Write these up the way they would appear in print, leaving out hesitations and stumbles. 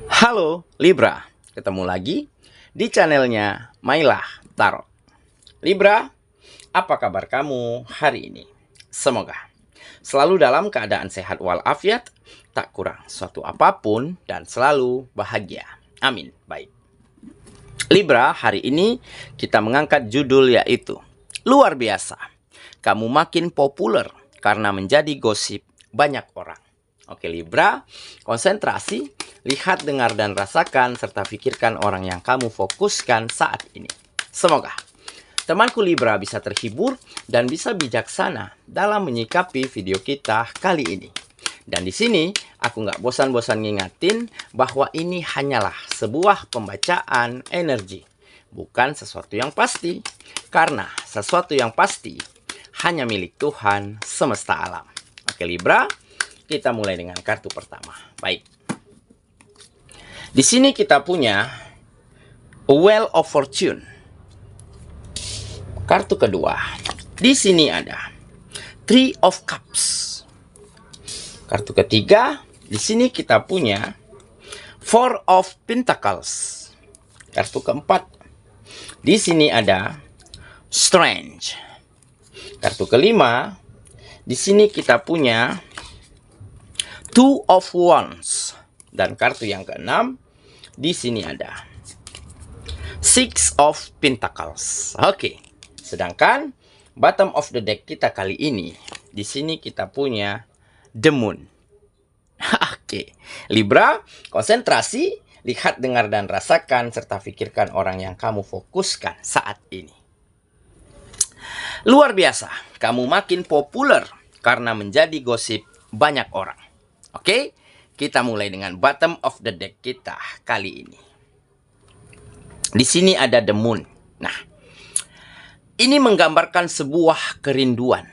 Halo Libra, ketemu lagi di channelnya Mailah Tarot. Libra, apa kabar kamu hari ini? Semoga selalu dalam keadaan sehat walafiat, tak kurang suatu apapun, dan selalu bahagia. Amin. Baik. Libra, hari ini kita mengangkat judul yaitu luar biasa. Kamu makin populer karena menjadi gosip banyak orang. Oke Libra, konsentrasi, lihat, dengar, dan rasakan, serta pikirkan orang yang kamu fokuskan saat ini. Semoga temanku Libra bisa terhibur dan bisa bijaksana dalam menyikapi video kita kali ini. Dan di sini aku nggak bosan-bosan ngingatin bahwa ini hanyalah sebuah pembacaan energi, bukan sesuatu yang pasti. Karena sesuatu yang pasti hanya milik Tuhan semesta alam. Oke Libra, kita mulai dengan kartu pertama. Baik. Di sini kita punya Wheel of Fortune. Kartu kedua. Di sini ada Three of Cups. Kartu ketiga, di sini kita punya Four of Pentacles. Kartu keempat. Di sini ada Strange. Kartu kelima, di sini kita punya Two of Wands. Dan kartu yang keenam, di sini ada Six of Pentacles. Oke. Sedangkan bottom of the deck kita kali ini, di sini kita punya The Moon. Oke. Libra, konsentrasi, lihat, dengar, dan rasakan, serta pikirkan orang yang kamu fokuskan saat ini. Luar biasa, kamu makin populer karena menjadi gosip banyak orang. Oke, kita mulai dengan bottom of the deck kita kali ini. Di sini ada The Moon. Nah, ini menggambarkan sebuah kerinduan.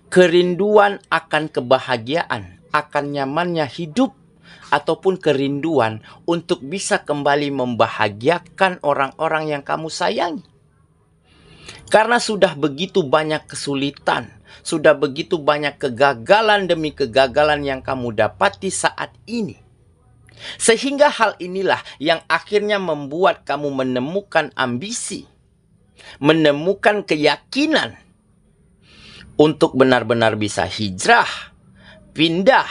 Kerinduan akan kebahagiaan, akan nyamannya hidup, ataupun kerinduan untuk bisa kembali membahagiakan orang-orang yang kamu sayangi. Karena sudah begitu banyak kesulitan, sudah begitu banyak kegagalan demi kegagalan yang kamu dapati saat ini. Sehingga hal inilah yang akhirnya membuat kamu menemukan ambisi, menemukan keyakinan untuk benar-benar bisa hijrah, pindah,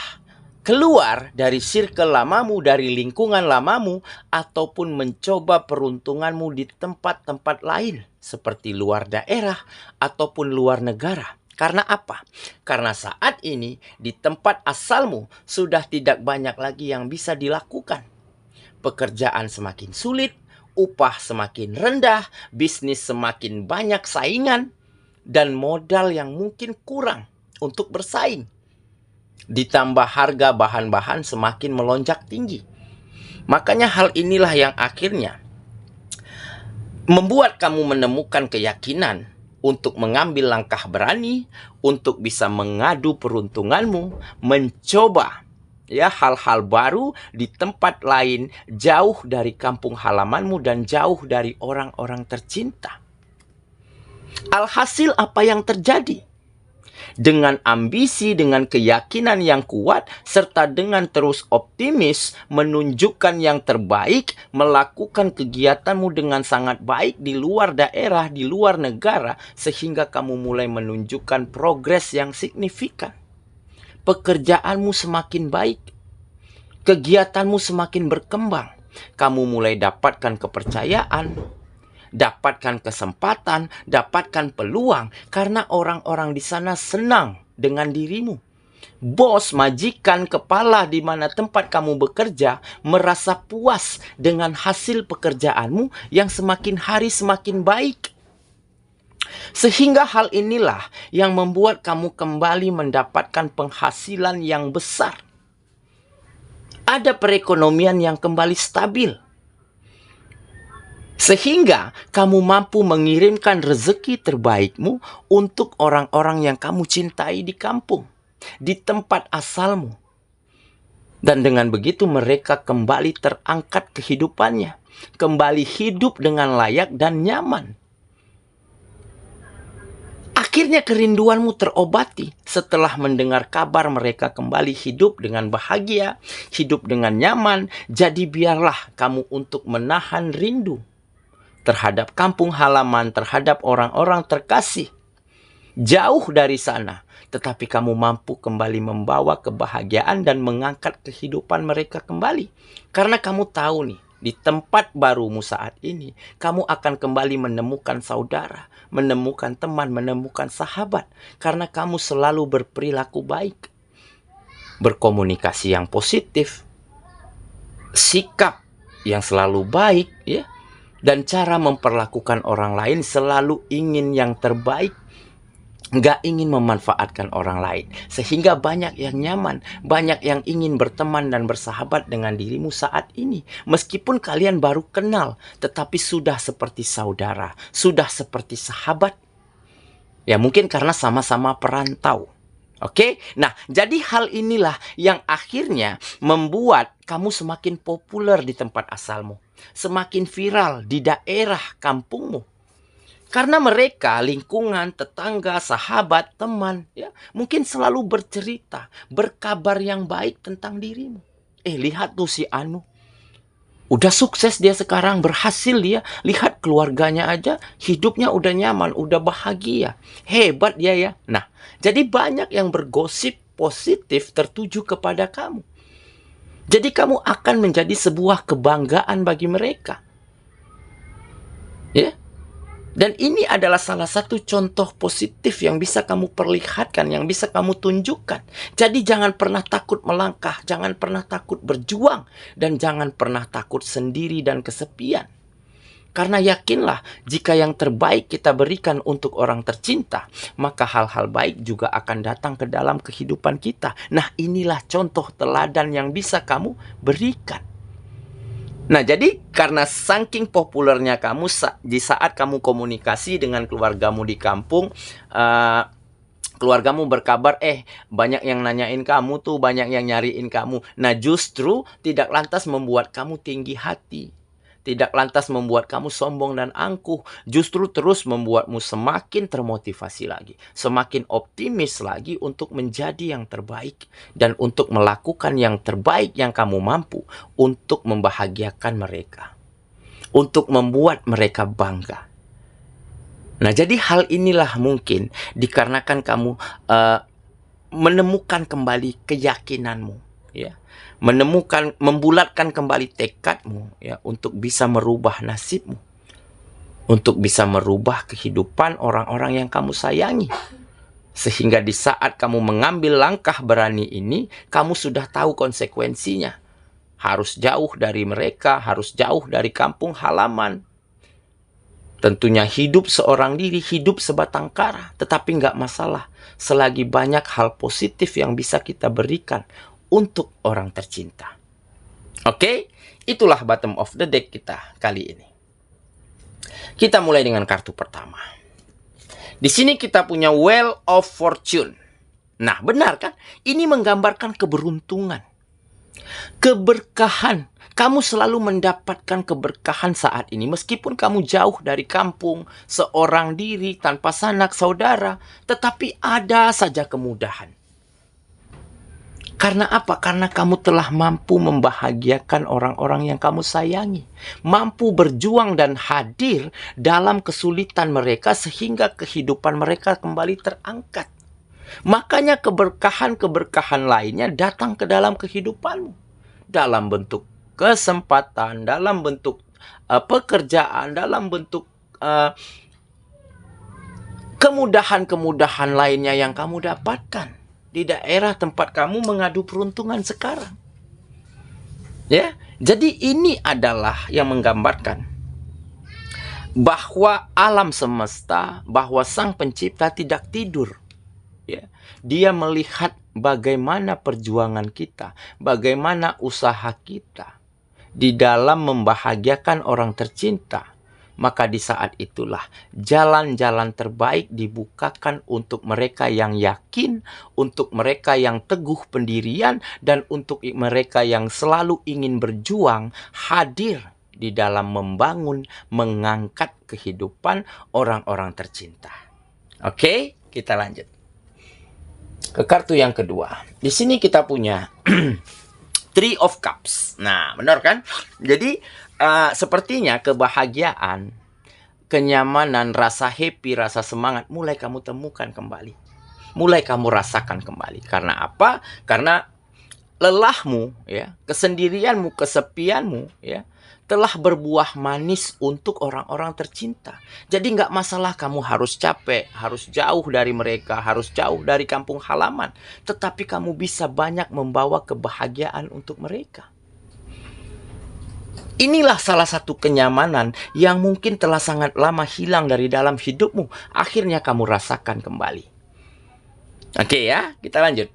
keluar dari circle lamamu, dari lingkungan lamamu, ataupun mencoba peruntunganmu di tempat-tempat lain, seperti luar daerah ataupun luar negara. Karena apa? Karena saat ini di tempat asalmu sudah tidak banyak lagi yang bisa dilakukan. Pekerjaan semakin sulit, upah semakin rendah, bisnis semakin banyak saingan, dan modal yang mungkin kurang untuk bersaing. Ditambah harga bahan-bahan semakin melonjak tinggi. Makanya hal inilah yang akhirnya membuat kamu menemukan keyakinan untuk mengambil langkah berani, untuk bisa mengadu peruntunganmu, mencoba hal-hal baru di tempat lain, jauh dari kampung halamanmu dan jauh dari orang-orang tercinta. Alhasil apa yang terjadi? Dengan ambisi, dengan keyakinan yang kuat, serta dengan terus optimis, menunjukkan yang terbaik, melakukan kegiatanmu dengan sangat baik di luar daerah, di luar negara, sehingga kamu mulai menunjukkan progres yang signifikan. Pekerjaanmu semakin baik, kegiatanmu semakin berkembang, kamu mulai dapatkan kepercayaan, dapatkan kesempatan, dapatkan peluang, karena orang-orang di sana senang dengan dirimu. Bos, majikan, kepala di mana tempat kamu bekerja merasa puas dengan hasil pekerjaanmu yang semakin hari semakin baik. Sehingga hal inilah yang membuat kamu kembali mendapatkan penghasilan yang besar. Ada perekonomian yang kembali stabil. Sehingga kamu mampu mengirimkan rezeki terbaikmu untuk orang-orang yang kamu cintai di kampung, di tempat asalmu. Dan dengan begitu mereka kembali terangkat kehidupannya, kembali hidup dengan layak dan nyaman. Akhirnya kerinduanmu terobati setelah mendengar kabar mereka kembali hidup dengan bahagia, hidup dengan nyaman. Jadi biarlah kamu untuk menahan rindu terhadap kampung halaman, terhadap orang-orang terkasih. Jauh dari sana, tetapi kamu mampu kembali membawa kebahagiaan dan mengangkat kehidupan mereka kembali. Karena kamu tahu nih, di tempat barumu saat ini, kamu akan kembali menemukan saudara, menemukan teman, menemukan sahabat. Karena kamu selalu berperilaku baik, berkomunikasi yang positif, sikap yang selalu baik, ya, dan cara memperlakukan orang lain selalu ingin yang terbaik, nggak ingin memanfaatkan orang lain. Sehingga banyak yang nyaman, banyak yang ingin berteman dan bersahabat dengan dirimu saat ini. Meskipun kalian baru kenal, tetapi sudah seperti saudara, sudah seperti sahabat. Ya mungkin karena sama-sama perantau. Oke, nah jadi hal inilah yang akhirnya membuat kamu semakin populer di tempat asalmu, semakin viral di daerah kampungmu. Karena mereka, lingkungan, tetangga, sahabat, teman, ya, mungkin selalu bercerita, berkabar yang baik tentang dirimu. Lihat tuh si Anu. Udah sukses dia sekarang, berhasil dia. Lihat keluarganya aja, hidupnya udah nyaman, udah bahagia. Hebat dia ya. Nah, jadi banyak yang bergosip positif tertuju kepada kamu. Jadi kamu akan menjadi sebuah kebanggaan bagi mereka. Ya. Dan ini adalah salah satu contoh positif yang bisa kamu perlihatkan, yang bisa kamu tunjukkan. Jadi jangan pernah takut melangkah, jangan pernah takut berjuang, dan jangan pernah takut sendiri dan kesepian. Karena yakinlah, jika yang terbaik kita berikan untuk orang tercinta, maka hal-hal baik juga akan datang ke dalam kehidupan kita. Nah, inilah contoh teladan yang bisa kamu berikan. Nah, jadi karena saking populernya kamu, di saat kamu komunikasi dengan keluargamu di kampung, keluargamu berkabar, banyak yang nanyain kamu tuh, banyak yang nyariin kamu. Nah, justru tidak lantas membuat kamu tinggi hati. Tidak lantas membuat kamu sombong dan angkuh. Justru terus membuatmu semakin termotivasi lagi. Semakin optimis lagi untuk menjadi yang terbaik. Dan untuk melakukan yang terbaik yang kamu mampu. Untuk membahagiakan mereka. Untuk membuat mereka bangga. Nah, jadi hal inilah mungkin dikarenakan kamu menemukan kembali keyakinanmu. Ya. Membulatkan kembali tekadmu ya, untuk bisa merubah nasibmu, untuk bisa merubah kehidupan orang-orang yang kamu sayangi, sehingga di saat kamu mengambil langkah berani ini, kamu sudah tahu konsekuensinya. Harus jauh dari mereka, harus jauh dari kampung halaman. Tentunya hidup seorang diri, hidup sebatang kara, tetapi nggak masalah selagi banyak hal positif yang bisa kita berikan untuk orang tercinta. Oke, itulah bottom of the deck kita kali ini. Kita mulai dengan kartu pertama. Di sini kita punya Wheel of Fortune. Nah, benar kan? Ini menggambarkan keberuntungan, keberkahan. Kamu selalu mendapatkan keberkahan saat ini. Meskipun kamu jauh dari kampung, seorang diri, tanpa sanak saudara, tetapi ada saja kemudahan. Karena apa? Karena kamu telah mampu membahagiakan orang-orang yang kamu sayangi. Mampu berjuang dan hadir dalam kesulitan mereka sehingga kehidupan mereka kembali terangkat. Makanya keberkahan-keberkahan lainnya datang ke dalam kehidupanmu. Dalam bentuk kesempatan, dalam bentuk pekerjaan, dalam bentuk kemudahan-kemudahan lainnya yang kamu dapatkan di daerah tempat kamu mengadu peruntungan sekarang. Ya, jadi ini adalah yang menggambarkan bahwa alam semesta, bahwa Sang Pencipta tidak tidur. Ya, Dia melihat bagaimana perjuangan kita, bagaimana usaha kita di dalam membahagiakan orang tercinta. Maka di saat itulah jalan-jalan terbaik dibukakan untuk mereka yang yakin, untuk mereka yang teguh pendirian, dan untuk mereka yang selalu ingin berjuang, hadir di dalam membangun, mengangkat kehidupan orang-orang tercinta. Oke, kita lanjut ke kartu yang kedua. Di sini kita punya Three of Cups. Nah, benar kan? Jadi, sepertinya kebahagiaan, kenyamanan, rasa happy, rasa semangat mulai kamu temukan kembali. Mulai kamu rasakan kembali. Karena apa? Karena lelahmu, ya, kesendirianmu, kesepianmu, ya, telah berbuah manis untuk orang-orang tercinta. Jadi nggak masalah kamu harus capek, harus jauh dari mereka, harus jauh dari kampung halaman. Tetapi kamu bisa banyak membawa kebahagiaan untuk mereka. Inilah salah satu kenyamanan yang mungkin telah sangat lama hilang dari dalam hidupmu. Akhirnya kamu rasakan kembali. Oke ya, kita lanjut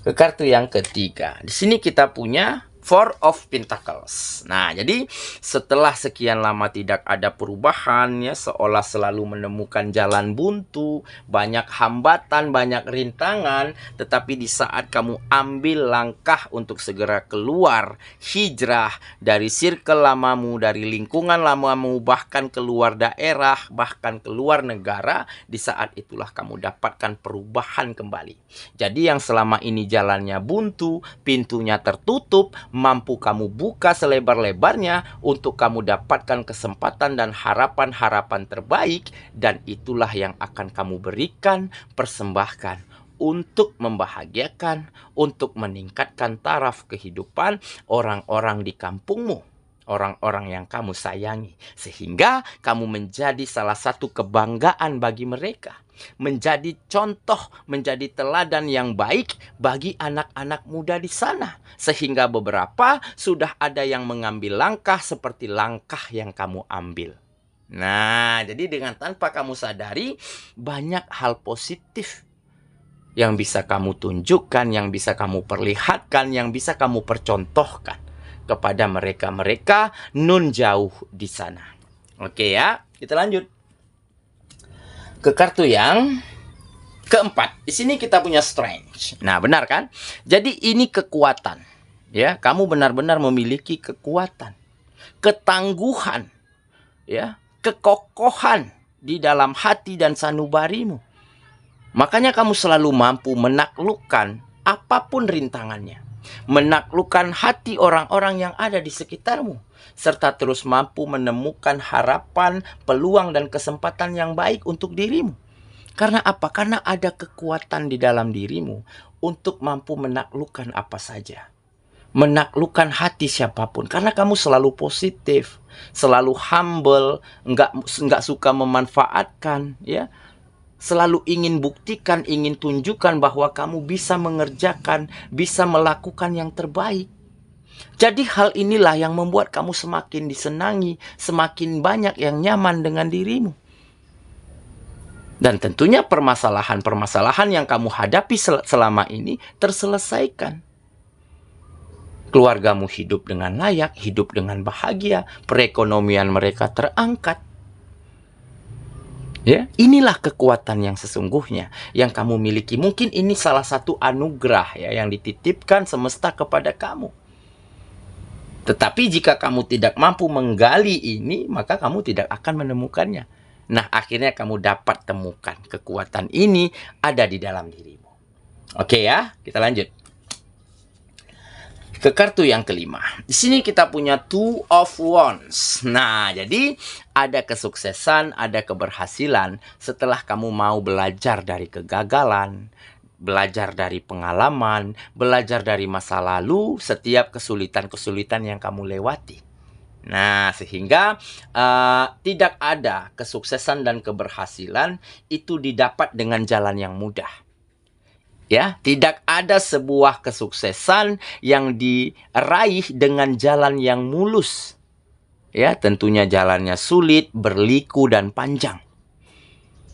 ke kartu yang ketiga. Di sini kita punya Four of Pentacles. Nah, jadi setelah sekian lama tidak ada perubahan, ya, seolah selalu menemukan jalan buntu, banyak hambatan, banyak rintangan, tetapi di saat kamu ambil langkah untuk segera keluar, hijrah dari circle lamamu, dari lingkungan lamamu, bahkan keluar daerah, bahkan keluar negara, di saat itulah kamu dapatkan perubahan kembali. Jadi yang selama ini jalannya buntu, pintunya tertutup, mampu kamu buka selebar-lebarnya untuk kamu dapatkan kesempatan dan harapan-harapan terbaik, dan itulah yang akan kamu berikan, persembahkan untuk membahagiakan, untuk meningkatkan taraf kehidupan orang-orang di kampungmu, orang-orang yang kamu sayangi, sehingga kamu menjadi salah satu kebanggaan bagi mereka, menjadi contoh, menjadi teladan yang baik bagi anak-anak muda di sana, sehingga beberapa sudah ada yang mengambil langkah seperti langkah yang kamu ambil. Nah, jadi dengan tanpa kamu sadari, banyak hal positif yang bisa kamu tunjukkan, yang bisa kamu perlihatkan, yang bisa kamu percontohkan kepada mereka-mereka nun jauh di sana. Oke ya, kita lanjut ke kartu yang keempat. Di sini kita punya Strange. Nah, benar kan? Jadi ini kekuatan. Ya, kamu benar-benar memiliki kekuatan, ketangguhan, ya, kekokohan di dalam hati dan sanubarimu. Makanya kamu selalu mampu menaklukkan apapun rintangannya, menaklukkan hati orang-orang yang ada di sekitarmu, serta terus mampu menemukan harapan, peluang, dan kesempatan yang baik untuk dirimu. Karena apa? Karena ada kekuatan di dalam dirimu untuk mampu menaklukkan apa saja, menaklukkan hati siapapun. Karena kamu selalu positif, selalu humble, nggak suka memanfaatkan, ya. Selalu ingin buktikan, ingin tunjukkan bahwa kamu bisa mengerjakan, bisa melakukan yang terbaik. Jadi hal inilah yang membuat kamu semakin disenangi, semakin banyak yang nyaman dengan dirimu. Dan tentunya permasalahan-permasalahan yang kamu hadapi selama ini terselesaikan. Keluargamu hidup dengan layak, hidup dengan bahagia, perekonomian mereka terangkat. Ya, inilah kekuatan yang sesungguhnya yang kamu miliki. Mungkin ini salah satu anugerah, ya, yang dititipkan semesta kepada kamu. Tetapi jika kamu tidak mampu menggali ini, maka kamu tidak akan menemukannya. Nah, akhirnya kamu dapat temukan kekuatan ini ada di dalam dirimu. Oke ya, kita lanjut ke kartu yang kelima. Di sini kita punya Two of Wands. Nah, jadi ada kesuksesan, ada keberhasilan setelah kamu mau belajar dari kegagalan, belajar dari pengalaman, belajar dari masa lalu, setiap kesulitan-kesulitan yang kamu lewati. Nah, sehingga tidak ada kesuksesan dan keberhasilan itu didapat dengan jalan yang mudah. Ya, tidak ada sebuah kesuksesan yang diraih dengan jalan yang mulus. Ya, tentunya jalannya sulit, berliku, dan panjang.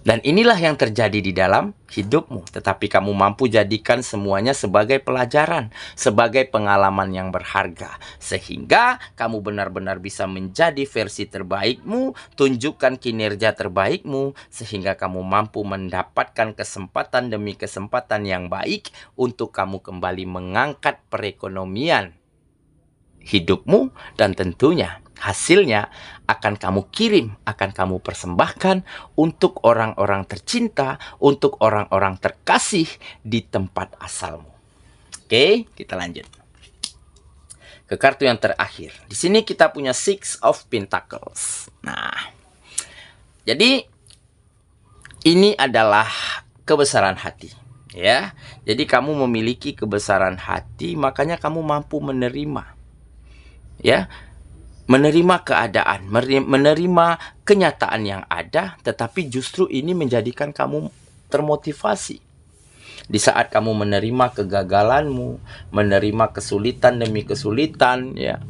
Dan inilah yang terjadi di dalam hidupmu. Tetapi kamu mampu jadikan semuanya sebagai pelajaran, sebagai pengalaman yang berharga. Sehingga kamu benar-benar bisa menjadi versi terbaikmu, tunjukkan kinerja terbaikmu, sehingga kamu mampu mendapatkan kesempatan demi kesempatan yang baik untuk kamu kembali mengangkat perekonomian hidupmu dan tentunya Hasilnya akan kamu kirim, akan kamu persembahkan untuk orang-orang tercinta, untuk orang-orang terkasih di tempat asalmu. Oke, kita lanjut ke kartu yang terakhir. Di sini kita punya Six of Pentacles. Nah, jadi ini adalah kebesaran hati, ya. Jadi kamu memiliki kebesaran hati, makanya kamu mampu menerima, ya. Menerima keadaan, menerima kenyataan yang ada, tetapi justru ini menjadikan kamu termotivasi. Di saat kamu menerima kegagalanmu, menerima kesulitan demi kesulitan, ya,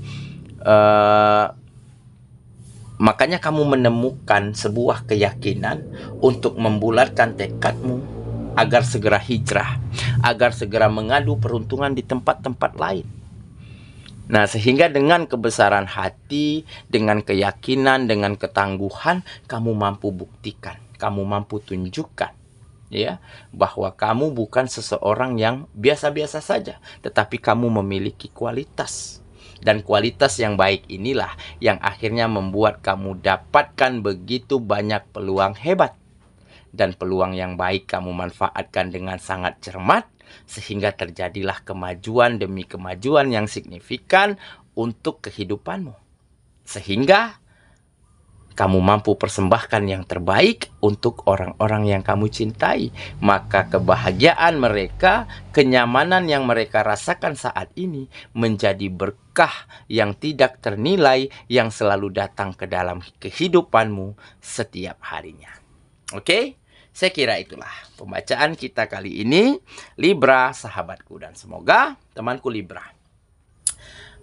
makanya kamu menemukan sebuah keyakinan untuk membulatkan tekadmu agar segera hijrah, agar segera mengadu peruntungan di tempat-tempat lain. Nah, sehingga dengan kebesaran hati, dengan keyakinan, dengan ketangguhan, kamu mampu buktikan, kamu mampu tunjukkan, ya, bahwa kamu bukan seseorang yang biasa-biasa saja, tetapi kamu memiliki kualitas. Dan kualitas yang baik inilah yang akhirnya membuat kamu dapatkan begitu banyak peluang hebat. Dan peluang yang baik kamu manfaatkan dengan sangat cermat, sehingga terjadilah kemajuan demi kemajuan yang signifikan untuk kehidupanmu. Sehingga kamu mampu persembahkan yang terbaik untuk orang-orang yang kamu cintai. Maka kebahagiaan mereka, kenyamanan yang mereka rasakan saat ini menjadi berkah yang tidak ternilai yang selalu datang ke dalam kehidupanmu setiap harinya. Oke? Saya kira itulah pembacaan kita kali ini, Libra sahabatku, dan semoga temanku Libra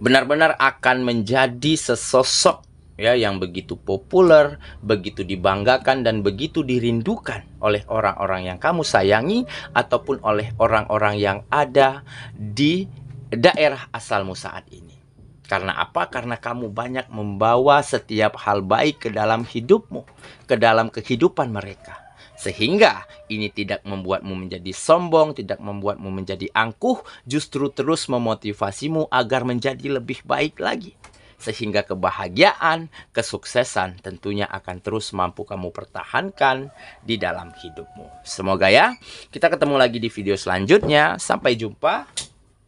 benar-benar akan menjadi sesosok, ya, yang begitu populer, begitu dibanggakan dan begitu dirindukan oleh orang-orang yang kamu sayangi ataupun oleh orang-orang yang ada di daerah asalmu saat ini. Karena apa? Karena kamu banyak membawa setiap hal baik ke dalam hidupmu, ke dalam kehidupan mereka. Sehingga ini tidak membuatmu menjadi sombong, tidak membuatmu menjadi angkuh, justru terus memotivasimu agar menjadi lebih baik lagi. Sehingga kebahagiaan, kesuksesan tentunya akan terus mampu kamu pertahankan di dalam hidupmu. Semoga ya, kita ketemu lagi di video selanjutnya. Sampai jumpa.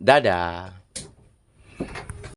Dadah.